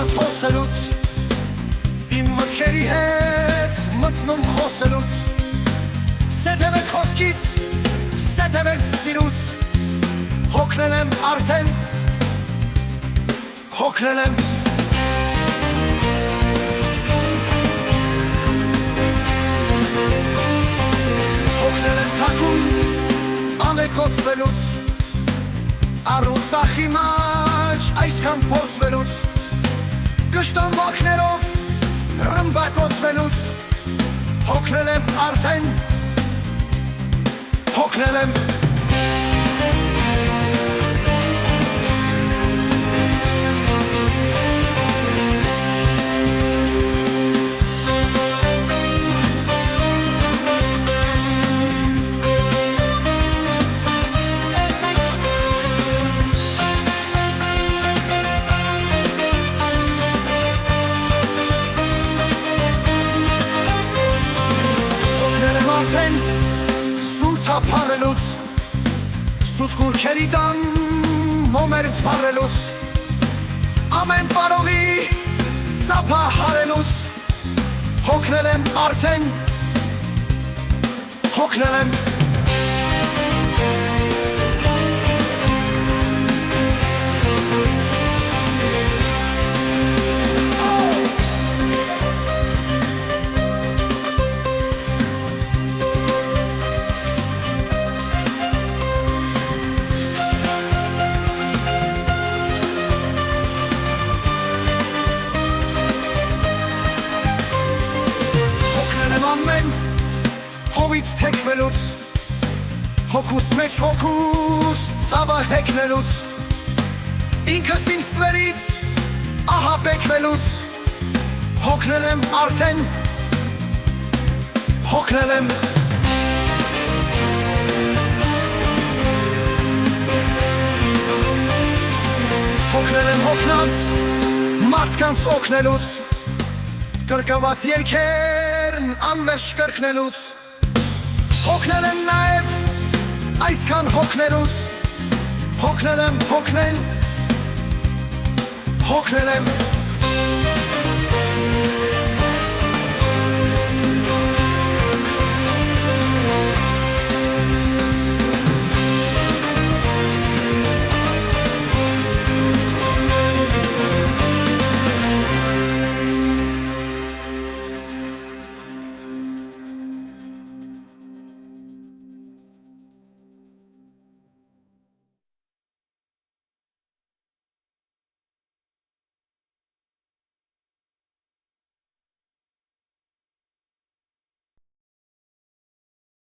մարդ հոսելուց Իմ մտքերի հետ մտնում խոսելուց Սետևեք խոսքից, սետևեք սիրուց Հոգնել եմ արդեն, հոգնել եմ Հոգնել եմ թաքում, ալեկոծվելուց Առուցախի մաջ այսքան փորձվելուց Կշտոն ոգներով ռմբակոծվելուց Հոգնել եմ արդեն, հոգնել եմ Սուրթապարելուց, սուտ կուրքերի տան մոմեր վարելուց Ամեն պարողի ծապահարելուց Հոգնել եմ արդեն, հոգնել եմ Հովից թեքվելուց, հոգուս մեջ հոգուս ծավը հեքնելուց Ինքս իմ ստվերից ահապեկվելուց Հոգնել եմ արդեն, հոգնել եմ Հոգնել եմ հոգնած, մարդկանց օգնելուց Կրկված երկերն անվերջ կրկնելուց Հոգնել եմ նաև այսքան հոգներուց Հոգնել եմ, հոգնել, հոգնել եմ